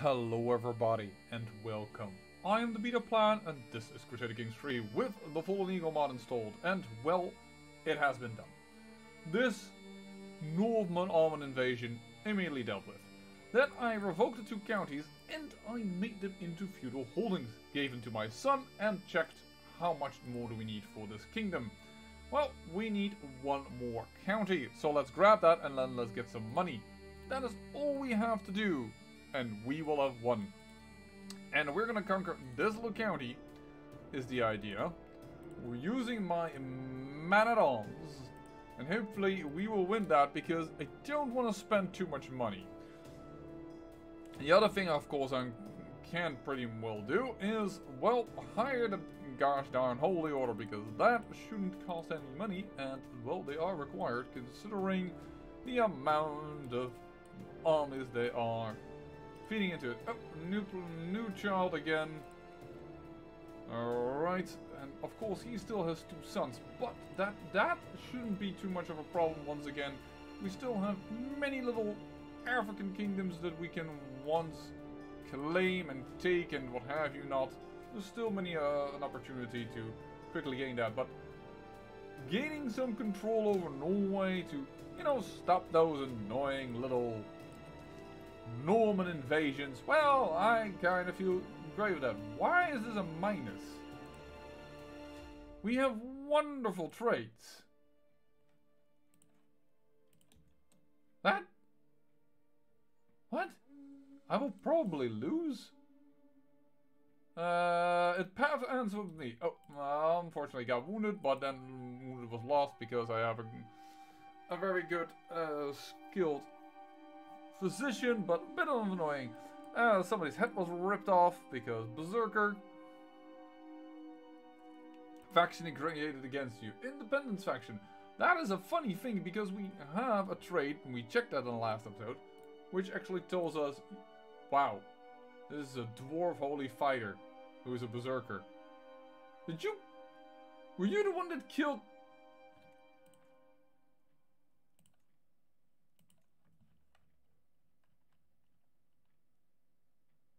Hello everybody and welcome. I am THEBETAPLAN and this is Crusader Kings 3 with the Fallen Eagle mod installed, and well, it has been done. This Northman Almond invasion immediately dealt with. Then I revoked the two counties and I made them into feudal holdings, gave them to my son and checked how much more do we need for this kingdom. Well, we need one more county, so let's grab that and then let's get some money. That is all we have to do. And we will have won. And we're gonna conquer this little county, is the idea. We're using my man-at-arms. And hopefully we will win that, because I don't want to spend too much money. The other thing, of course, I can pretty well do is, well, hire the gosh darn Holy Order, because that shouldn't cost any money. And, well, they are required, considering the amount of armies they are feeding into it. Oh, new child again. Alright, and of course he still has two sons, but that shouldn't be too much of a problem once again. We still have many little African kingdoms that we can once claim and take and what have you not. There's still many an opportunity to quickly gain that, but gaining some control over Norway to, you know, stop those annoying little Norman invasions, well, I kind of feel great with that. Why is this a minus? We have wonderful traits. That? What? I will probably lose. It perhaps ends with me. Oh, unfortunately got wounded, but then wounded was lost because I have a very good, skilled physician, but a bit annoying. Somebody's head was ripped off because Berserker. Faction created against you. Independence faction. That is a funny thing, because we have a trait, and we checked that in the last episode, which actually tells us, wow, this is a dwarf holy fighter who is a Berserker. Were you the one that killed?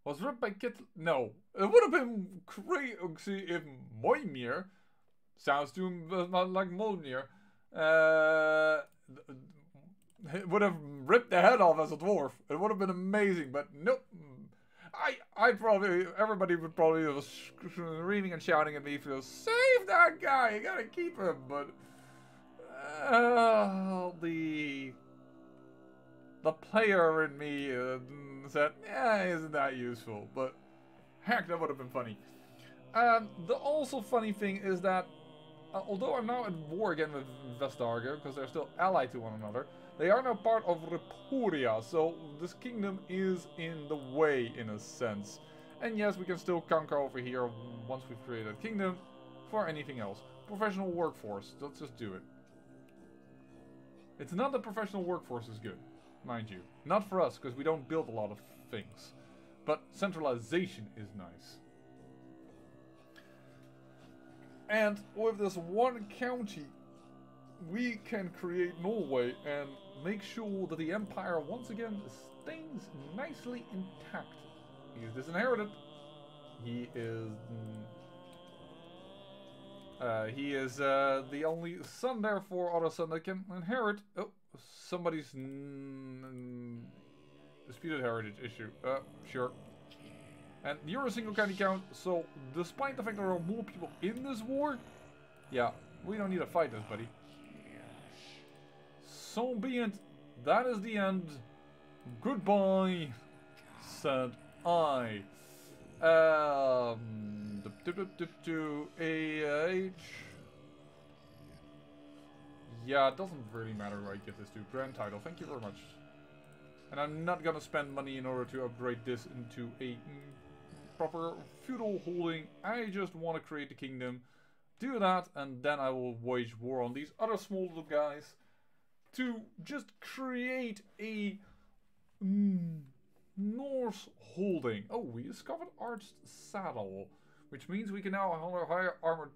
Was ripped by Kit? No. It would have been crazy if Moimir, sounds to him like Molnir, would have ripped the head off as a dwarf. It would have been amazing, but nope. Everybody would probably be screaming and shouting at me for, save that guy, you gotta keep him, but the player in me said, yeah, isn't that useful? But heck, that would have been funny. The also funny thing is that, although I'm now at war again with Vestager, because they're still allied to one another, they are now part of Repuria, so this kingdom is in the way, in a sense. And yes, we can still conquer over here once we've created a kingdom for anything else. Professional workforce, let's just do it. It's not that professional workforce is good, mind you. Not for us, because we don't build a lot of things. But centralization is nice. And with this one county, we can create Norway and make sure that the empire once again stays nicely intact. He is disinherited. He is the only son, therefore other son that can inherit. Oh, somebody's disputed heritage issue. Sure. And you're a single county count, so despite the fact there are more people in this war, yeah, we don't need to fight this, buddy. So be it. That is the end. Goodbye, said I. AH. Yeah, it doesn't really matter who I get this to. Grand title, thank you very much. And I'm not gonna spend money in order to upgrade this into a proper feudal holding. I just want to create the kingdom, do that, and then I will wage war on these other small little guys to just create a Norse holding. Oh, we discovered arched saddle, which means we can now hire armored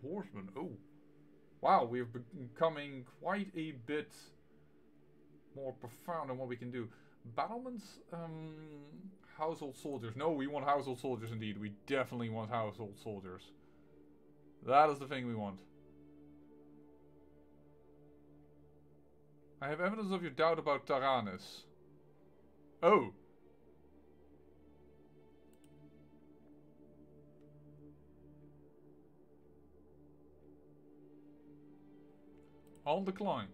horsemen. Oh, wow, we're becoming quite a bit more profound in what we can do. Battlements? Household soldiers. No, we want household soldiers indeed. We definitely want household soldiers. That is the thing we want. I have evidence of your doubt about Taranis. Oh! I'll decline.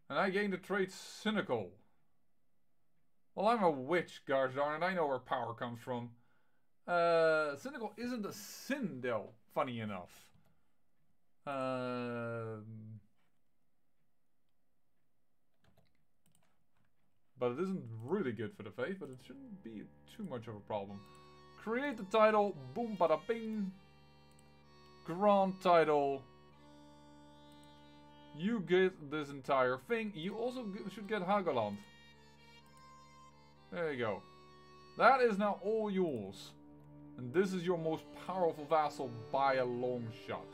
And I gained the trait cynical. Well, I'm a witch, gosh darn it. I know where power comes from. Cynical isn't a sin, though, funny enough. But it isn't really good for the faith, but it shouldn't be too much of a problem. Create the title, boom bada bing. Grant title. You get this entire thing. You also should get Hagaland. There you go. That is now all yours. And this is your most powerful vassal by a long shot.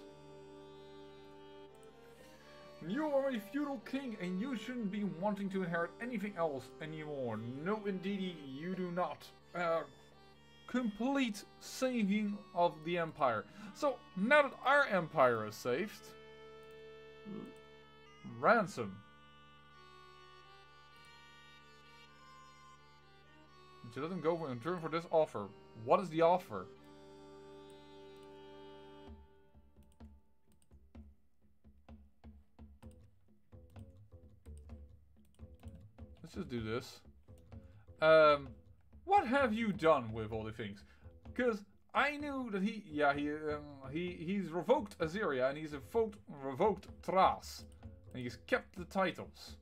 You are a feudal king and you shouldn't be wanting to inherit anything else anymore. No indeedy, you do not. Complete saving of the empire. So, now that our empire is saved... Ransom. Did you let him go in return for this offer? What is the offer? Let's just do this. What have you done with all the things? Because I knew that he's revoked Azeria and he's revoked Thras. And he's kept the titles.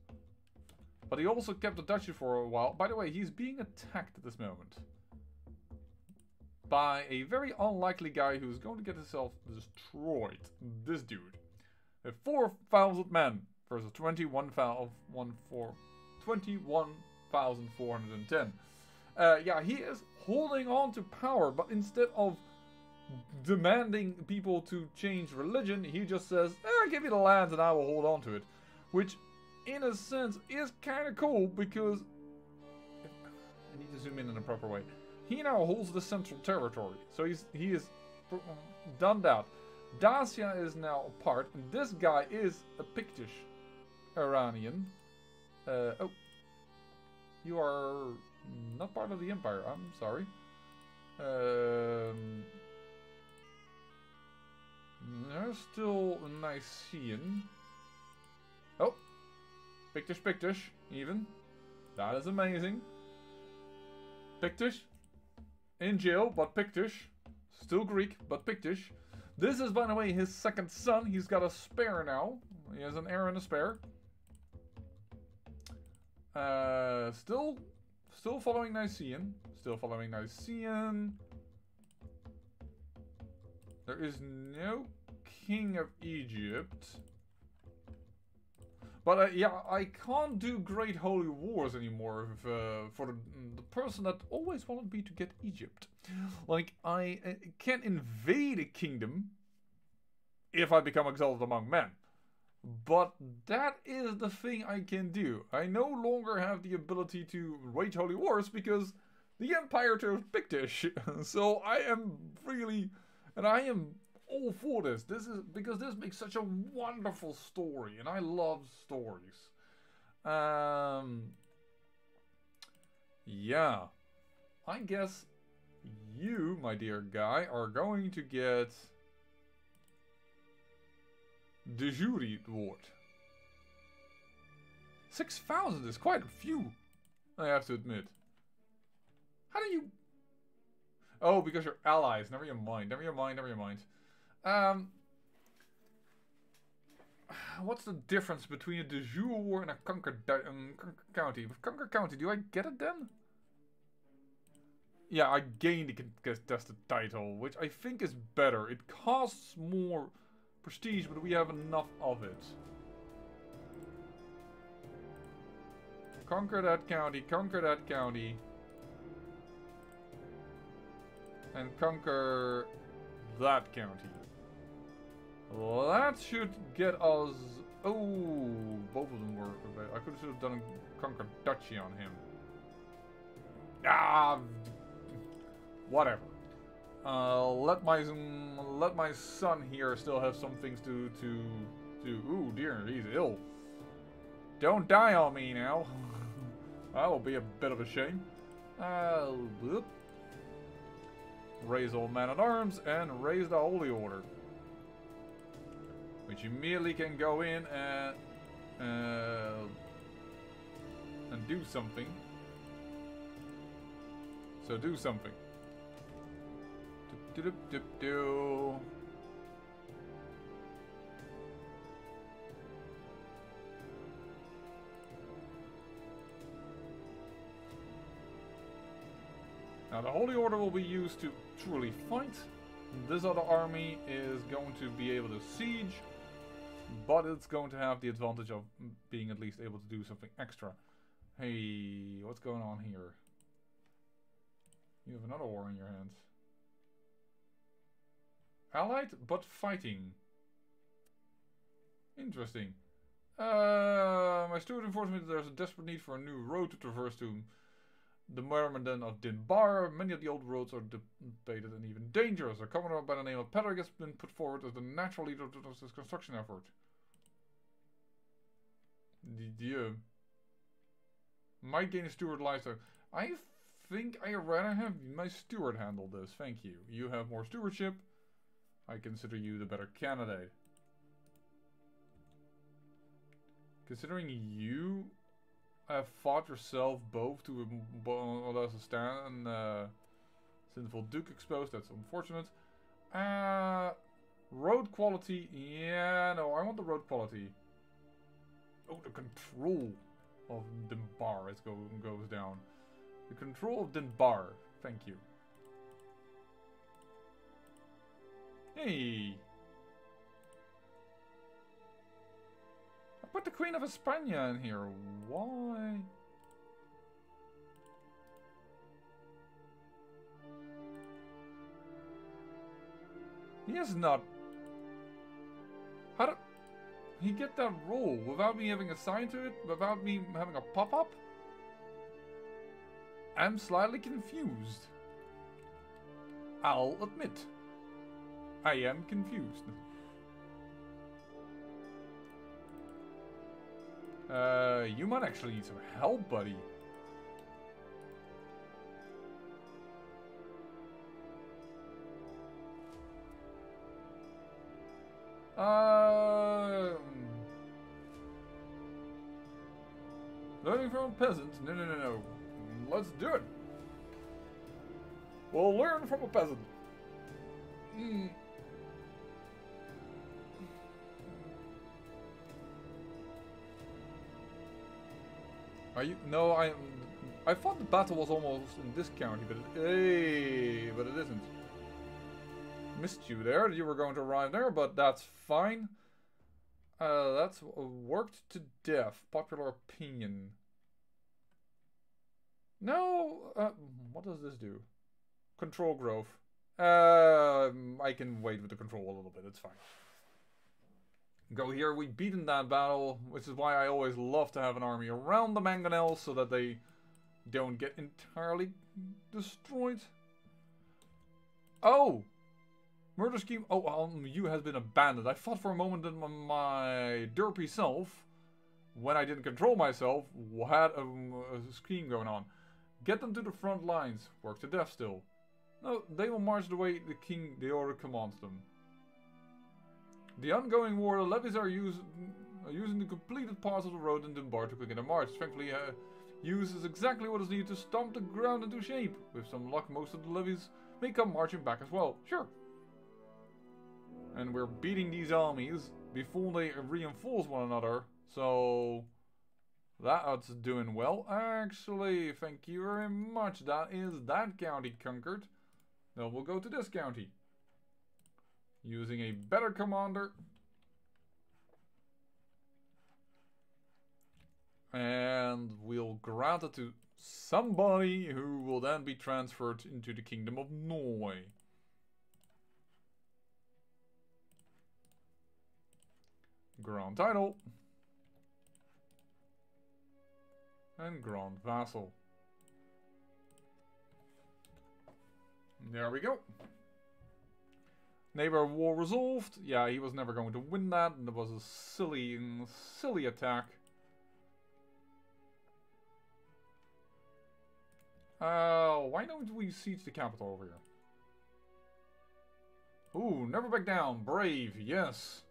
But he also kept the duchy for a while. By the way, he's being attacked at this moment. By a very unlikely guy who's going to get himself destroyed. This dude. With 4,000 men versus 21,410. Yeah, he is holding on to power, but instead of demanding people to change religion, he just says, I'll give you the land and I will hold on to it. Which, in a sense, is kind of cool because... I need to zoom in a proper way. He now holds the central territory. So he is done that. Dacia is now a part, and this guy is a Pictish Iranian. Oh. You are not part of the empire, I'm sorry. There's still a Nicean. Oh! Pictish, even. That is amazing. Pictish. In jail, but Pictish. Still Greek, but Pictish. This is, by the way, his second son. He's got a spare now. He has an heir and a spare. Still following Nicean. Still following Nicean. There is no king of Egypt. But yeah, I can't do Great Holy Wars anymore for the person that always wanted me to get Egypt. Like, I can invade a kingdom if I become exalted among men. But that is the thing I can do. I no longer have the ability to wage holy wars because the empire turns Pictish. So I am really... And I am all for this. This is because this makes such a wonderful story, and I love stories. Yeah. I guess you, my dear guy, are going to get de jure award. 6,000 is quite a few, I have to admit. How do you... Oh, because you're allies. Never mind. What's the difference between a de jure war and a conquered county? With conquered county, do I get it then? Yeah, I gained the contested title, which I think is better. It costs more prestige, but we have enough of it. Conquer that county, and conquer that county. That should get us... Oh, both of them were... I could have done a Conquer Duchy on him. Ah, whatever. Let my son here still have some things to do. Ooh dear, he's ill. Don't die on me now. That will be a bit of a shame. Whoop. Raise old man at arms and raise the Holy Order, which immediately can go in and do something. So do something. Do. Now the Holy Order will be used to truly fight. This other army is going to be able to siege, but it's going to have the advantage of being at least able to do something extra. Hey, what's going on here? You have another war in your hands. Allied, but fighting. Interesting. My steward informs me that there's a desperate need for a new road to traverse to the Myrmidon of Dinbar. Many of the old roads are debated and even dangerous. A commodore by the name of Patrick has been put forward as the natural leader of this construction effort. Dieu. Might gain a steward lifestyle. I think I'd rather have my steward handle this. Thank you. You have more stewardship. I consider you the better candidate. Considering you have fought yourself both to a stand and Sinful Duke exposed, that's unfortunate. Road quality, yeah, no, I want the road quality. Oh, the control of Dinbar goes down. The control of Dinbar, thank you. Hey! I put the Queen of España in here. Why? He is not... How did he get that role without me having assigned to it? Without me having a pop-up? I'm slightly confused. I'll admit. I am confused. You might actually need some help, buddy. Learning from a peasant? No. Let's do it. We'll learn from a peasant. Are you? No, I thought the battle was almost in this county, but but it isn't. Missed you there. You were going to arrive there, but that's fine. That's worked to death. Popular opinion. No. What does this do? Control growth. I can wait with the control a little bit. It's fine. Go here. We beaten that battle, which is why I always love to have an army around the mangonels so that they don't get entirely destroyed. Oh! Murder scheme. Oh, you has been abandoned. I thought for a moment that my derpy self, when I didn't control myself, had a scheme going on. Get them to the front lines. Work to death still. No, they will march the way the order commands them. The ongoing war, the levies are using the completed parts of the road in Dinbar to quicken their march. Thankfully, use is exactly what is needed to stomp the ground into shape. With some luck, most of the levies may come marching back as well. Sure. And we're beating these armies before they reinforce one another. So that's doing well. Actually, thank you very much. That is that county conquered. Now we'll go to this county. Using a better commander. And we'll grant it to somebody who will then be transferred into the Kingdom of Norway. Grand Title. And Grand Vassal. There we go. Neighbor war resolved. Yeah, he was never going to win that. And it was a silly attack. Why don't we siege the capital over here? Ooh, never back down. Brave, yes.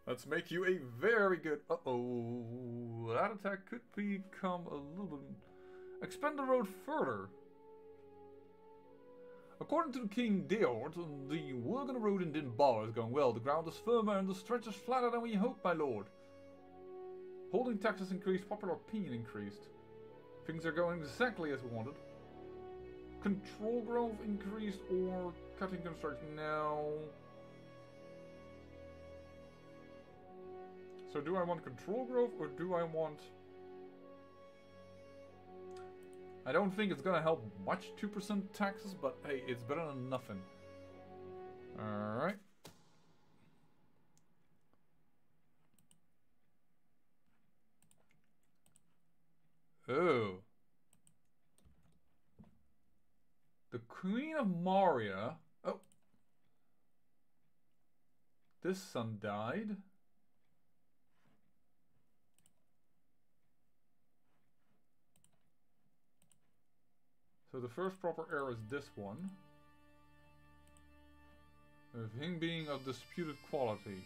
Let's make you a very good... Uh-oh. That attack could become a little bit... Expand the road further. According to the King Deord, the work on the road in Dinbar is going well. The ground is firmer and the stretch is flatter than we hoped, my lord. Holding taxes increased, popular opinion increased. Things are going exactly as we wanted. Control growth increased or cutting construction now. So do I want control growth or do I want... I don't think it's gonna help much, 2% taxes, but hey, it's better than nothing. Alright. Oh. The Queen of Moria. Oh. This son died. So the first proper heir is this one. With him being of disputed quality.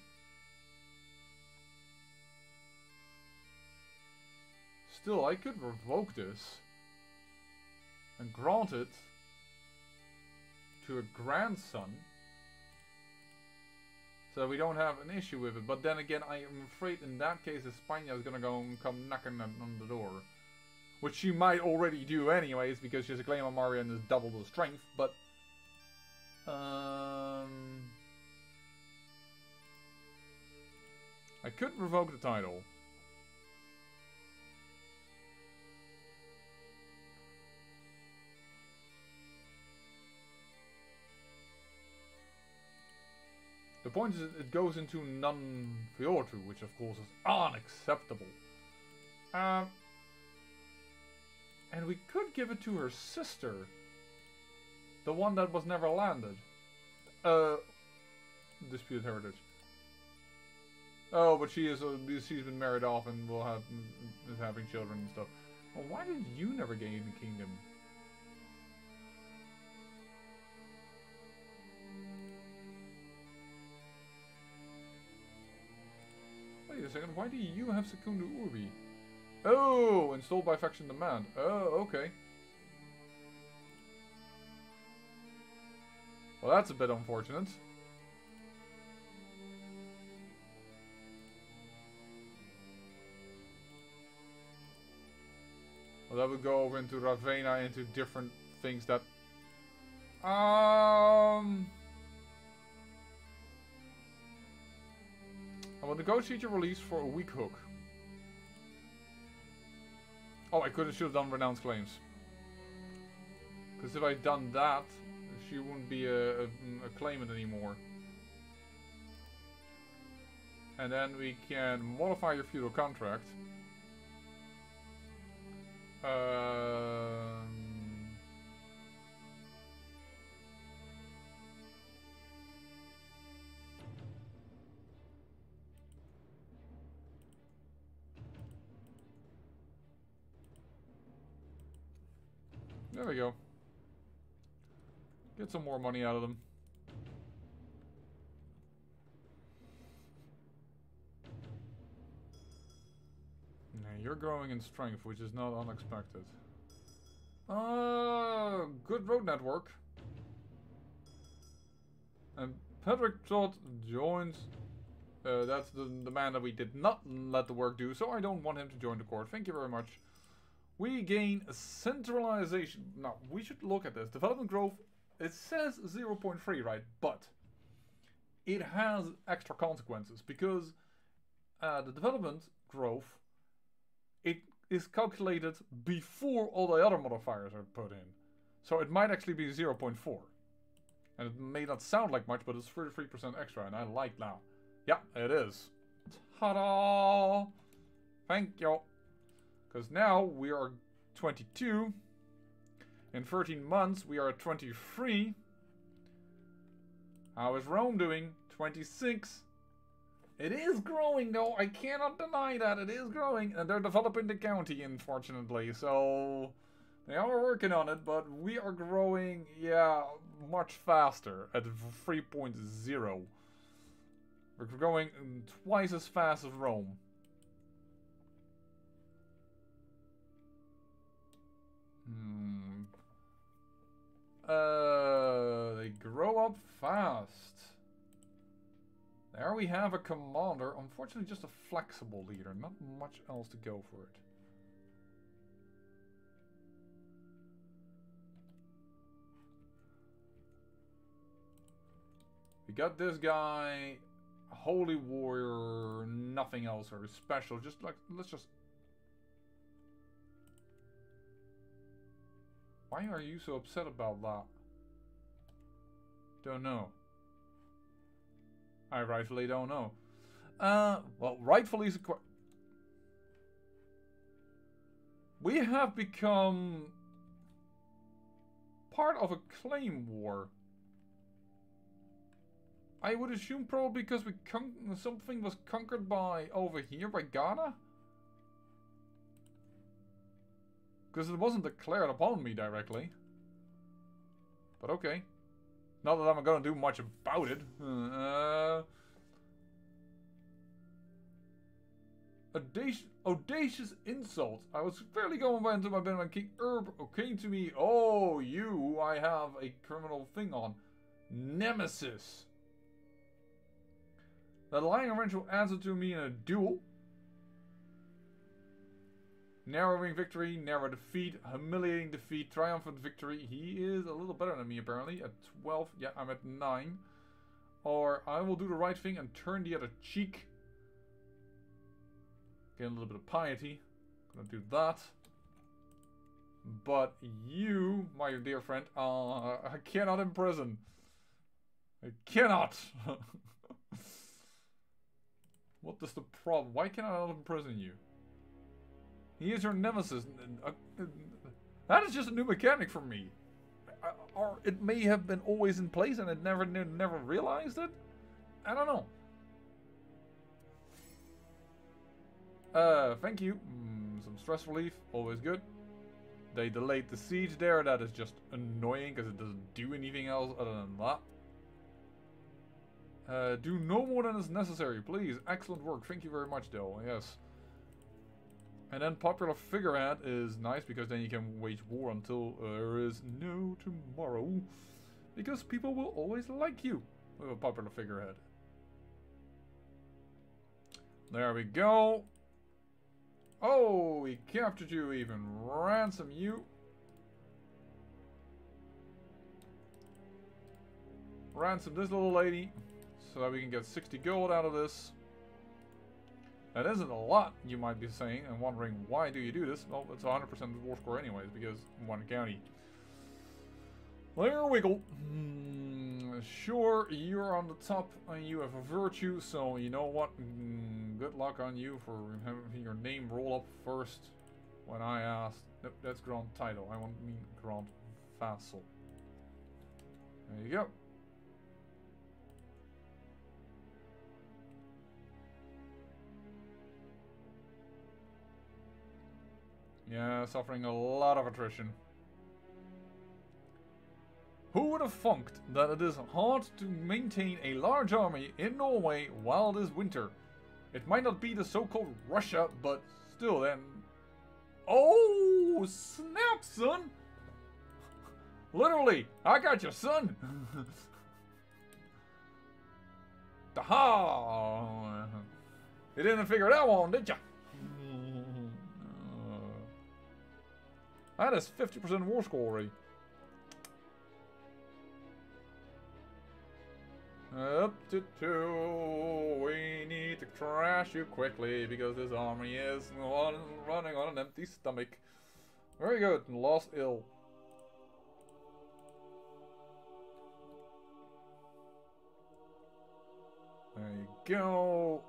Still, I could revoke this. And grant it to a grandson. So we don't have an issue with it. But then again, I am afraid in that case España is gonna go and come knocking on the door. Which she might already do anyways, because she has a claim on Maria and is double the strength, but... I could revoke the title. The point is it goes into non-Feortu, which of course is unacceptable. And we could give it to her sister. The one that was never landed. Disputed heritage. Oh, but she's been married off and is having children and stuff. Well, why did you never gain the kingdom? Wait a second, why do you have Secunda Urbi? Oh, installed by faction demand. Oh, okay. Well, that's a bit unfortunate. Well, that would go over into Ravenna, into different things that... I will negotiate your release for a weak hook. Oh, I should have done renounce claims. Because if I'd done that, she wouldn't be a claimant anymore. And then we can modify your feudal contract. There we go. Get some more money out of them. Now you're growing in strength, which is not unexpected. Good road network. And Patrick Todd joins. That's the man that we did not let the work do, so I don't want him to join the court. Thank you very much. We gain centralization. Now, we should look at this. Development growth, it says 0.3, right? But it has extra consequences because the development growth, it is calculated before all the other modifiers are put in. So it might actually be 0.4. And it may not sound like much, but it's 33% extra, and I like that. Yeah, it is. Ta-da! Thank you. Because now we are 22. In 13 months we are at 23. How is Rome doing? 26. It is growing though, I cannot deny that, it is growing. And they're developing the county, unfortunately, so they are working on it, but we are growing, yeah, much faster at 3.0. We're growing twice as fast as Rome. They grow up fast. There we have a commander. Unfortunately, just a flexible leader. Not much else to go for it. We got this guy. A holy warrior. Nothing else very special. Just like, let's just... Why are you so upset about that? Don't know. I rightfully don't know. Well, rightfully is a we have become part of a claim war. I would assume probably because something was conquered by over here by Ghana. Because it wasn't declared upon me directly. But okay. Not that I'm gonna do much about it. Audacious insults. I was fairly going into my bed when King Herb came to me. Oh, you, I have a criminal thing on. Nemesis. The lying eventual answer to me in a duel. Narrowing victory, narrow defeat, humiliating defeat, triumphant victory. He is a little better than me apparently. At 12, yeah, I'm at 9. Or I will do the right thing and turn the other cheek. Get a little bit of piety. Gonna do that. But you, my dear friend, I cannot imprison. I cannot. What is the problem? Why can I not imprison you? He is your nemesis. That is just a new mechanic for me. Or it may have been always in place and I never realized it. I don't know. Thank you. Some stress relief, always good. They delayed the siege there. That is just annoying because it doesn't do anything else other than that. Do no more than is necessary, please. Excellent work. Thank you very much, though. Yes. And then popular figurehead is nice because then you can wage war until there is no tomorrow. Because people will always like you with a popular figurehead. There we go. Oh, we captured you even. Ransom you. Ransom this little lady so that we can get 60 gold out of this. That isn't a lot, you might be saying, and wondering why do you do this? Well, it's 100% war score anyways, because one county. There we go. Sure, you're on the top, and you have a virtue, so you know what? Good luck on you for having your name roll up first when I asked. Nope, that's Grand Title. I want mean Grand Vassal. There you go. Yeah, suffering a lot of attrition. Who would have funked that it is hard to maintain a large army in Norway while it is winter? It might not be the so-called Russia, but still then... Oh, snap, son! Literally, I got your son! Aha! You didn't figure that one, did ya? That is 50% war score already. Up to 2. We need to crash you quickly because this army is running on an empty stomach. Very good. Lost ill. There you go.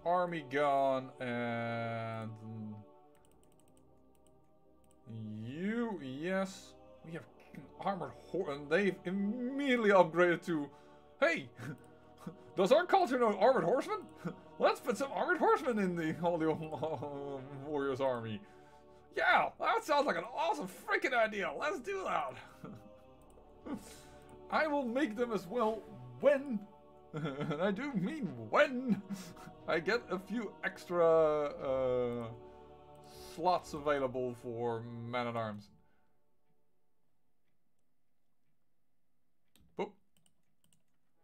army gone, and you, yes, we have armored horse, and they've immediately upgraded to, hey, does our culture know armored horsemen? Let's put some armored horsemen in the Holy Warriors army. Yeah, that sounds like an awesome freaking idea. Let's do that. I will make them as well when, and I do mean when, I get a few extra slots available for man-at-arms. Boop.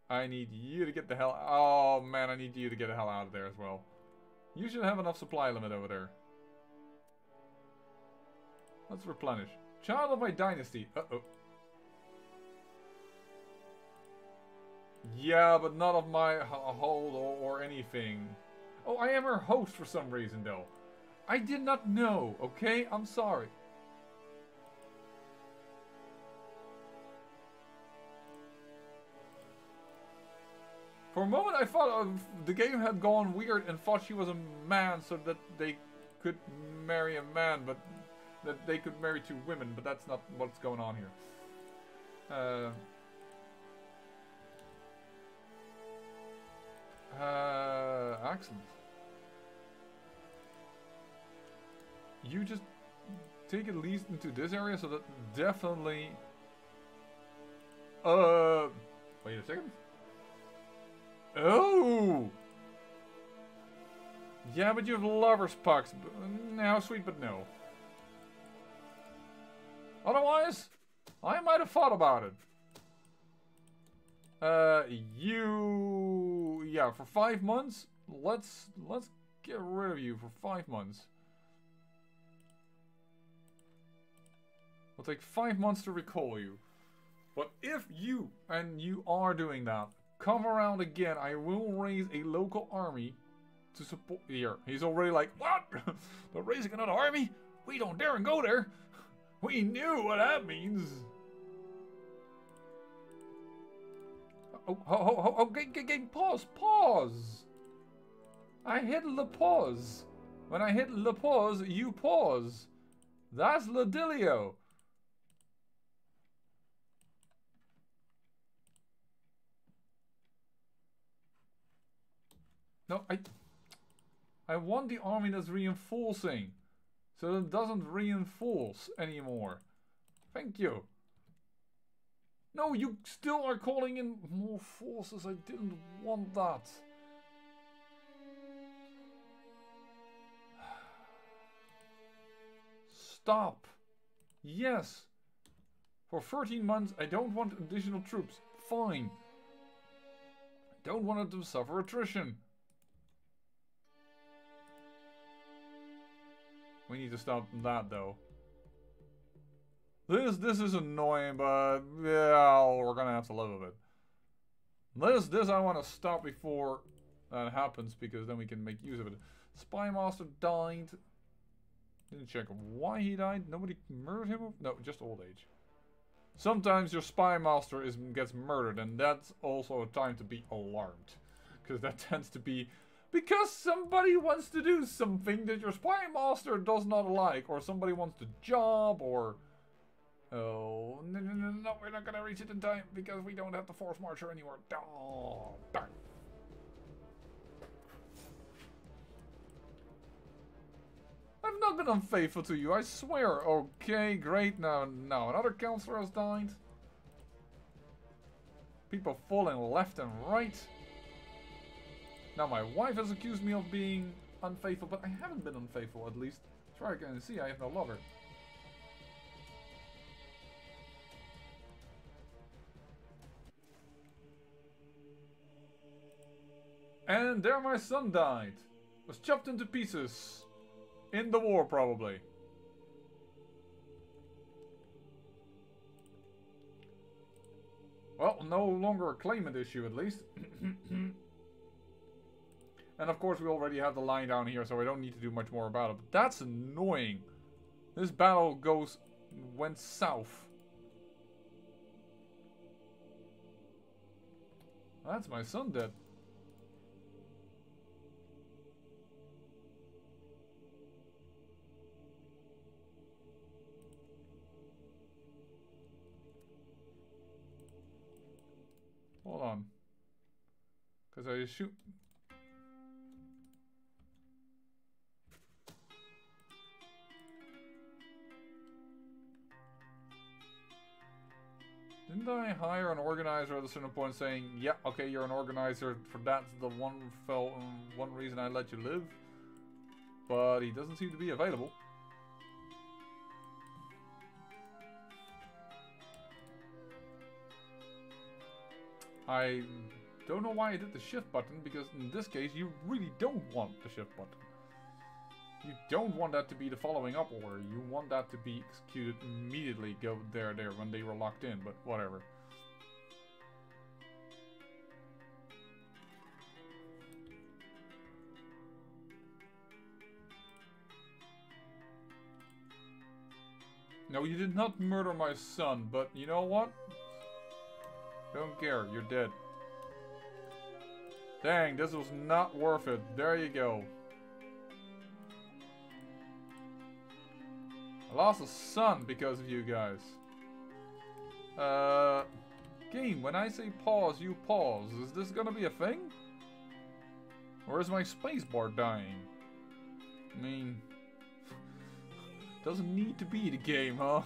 I need you to get the hell... Oh man, I need you to get the hell out of there as well. You should have enough supply limit over there. Let's replenish. Child of my dynasty. Uh-oh. Yeah, but not of my hold or anything. Oh, I am her host for some reason, though. I did not know, okay? I'm sorry. For a moment, I thought the game had gone weird and thought she was a man so that they could marry a man, but that they could marry two women, but that's not what's going on here. Excellent. You just take it least into this area, so that definitely... Wait a second. Oh! Yeah, but you have lover's pucks. How sweet, but no. Otherwise, I might have thought about it. Yeah, for 5 months, let's get rid of you for 5 months. It'll take 5 months to recall you. But if you, and you are doing that, come around again, I will raise a local army to support... Here, he's already like, what? They're raising another army? We don't dare and go there. We knew what that means. Okay, pause. I hit the pause. When I hit the pause, you pause. That's Ladilio. No, I want the army that's reinforcing. So it doesn't reinforce anymore. Thank you. No, you still are calling in more forces. I didn't want that. Stop. Yes. For 13 months, I don't want additional troops. Fine. I don't want them to suffer attrition. We need to stop that, though. This is annoying, but yeah, we're gonna have to live with it. This I want to stop before that happens, because then we can make use of it. Spy Master died. Didn't check why he died. Nobody murdered him? No, just old age. Sometimes your Spy Master gets murdered, and that's also a time to be alarmed. Because that tends to be because somebody wants to do something that your Spy Master does not like, or somebody wants the job, or... Oh, no, we're not gonna reach it in time because we don't have the Force Marcher anymore. Oh, darn. I've not been unfaithful to you, I swear. Okay, great. Now another counselor has died. People falling left and right. Now my wife has accused me of being unfaithful, but I haven't been unfaithful, at least. As far as I can see, I have no lover. And there my son died. Was chopped into pieces. In the war, probably. Well, no longer a claimant issue, at least. And of course we already have the line down here, so I don't need to do much more about it. But that's annoying. This battle went south. That's my son dead. I assume... Didn't I hire an organizer at a certain point saying, yeah, okay, you're an organizer, for that's the one reason I let you live? But he doesn't seem to be available. I don't know why I did the shift button, because in this case you really don't want the shift button. You don't want that to be the following up order. You want that to be executed immediately, go there, when they were locked in, but whatever. No, you did not murder my son, but you know what? Don't care, you're dead. Dang, this was not worth it. There you go. I lost a son because of you guys. Game, when I say pause, you pause. Is this gonna be a thing? Or is my spacebar dying? I mean... doesn't need to be the game, huh?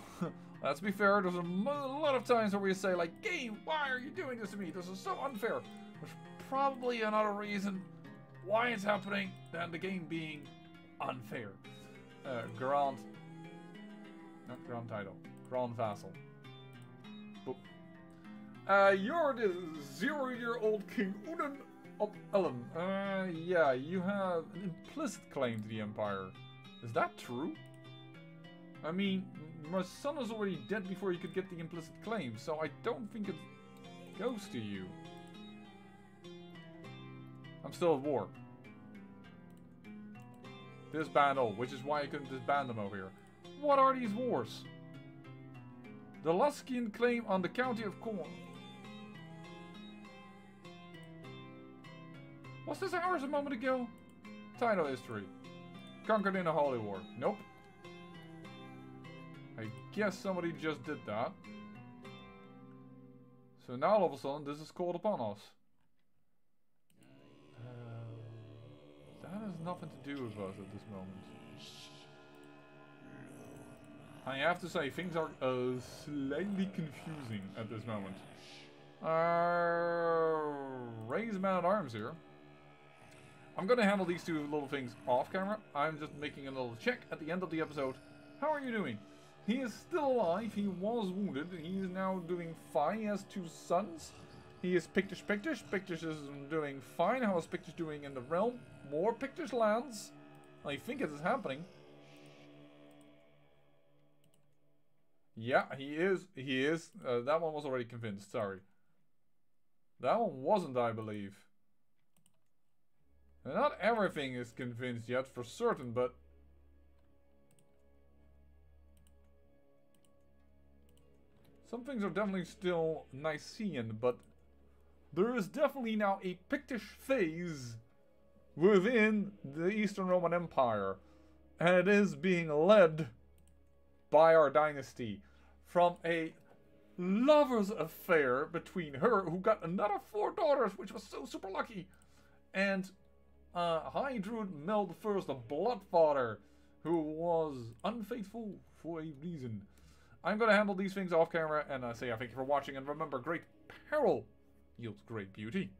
Let's be fair, there's a lot of times where we say like, game, why are you doing this to me? This is so unfair. There's probably another reason why it's happening than the game being unfair. Grand... not Grand Title. Grand Vassal. Boop. You're the 0-year-old King Unan of Ellen. Yeah, you have an implicit claim to the Empire. Is that true? I mean, my son is already dead before you could get the implicit claim, so I don't think it goes to you. I'm still at war. Disband all, which is why I couldn't disband them over here. What are these wars? The Luskian claim on the county of Corn. Was this ours a moment ago? Title history. Conquered in a holy war. Nope. I guess somebody just did that. So now all of a sudden this is called upon us. That has nothing to do with us at this moment. I have to say, things are slightly confusing at this moment. Raise man-at-arms here. I'm gonna handle these two little things off camera. I'm just making a little check at the end of the episode. How are you doing? He is still alive. He was wounded. He is now doing fine. He has 2 sons. He is Pictish. Pictish is doing fine. How is Pictish doing in the realm? More Pictish lands. I think it is happening. Yeah, he is. He is. That one was already convinced. Sorry. That one wasn't, I believe. And not everything is convinced yet for certain, but... some things are definitely still Nicaean, but... there is definitely now a Pictish phase within the Eastern Roman Empire. And it is being led by our dynasty from a lover's affair between her, who got another 4 daughters, which was so super lucky, and High Druid Mel the First, the Bloodfather, who was unfaithful for a reason. I'm going to handle these things off camera, and I say I thank you for watching, and remember, great peril yields great beauty.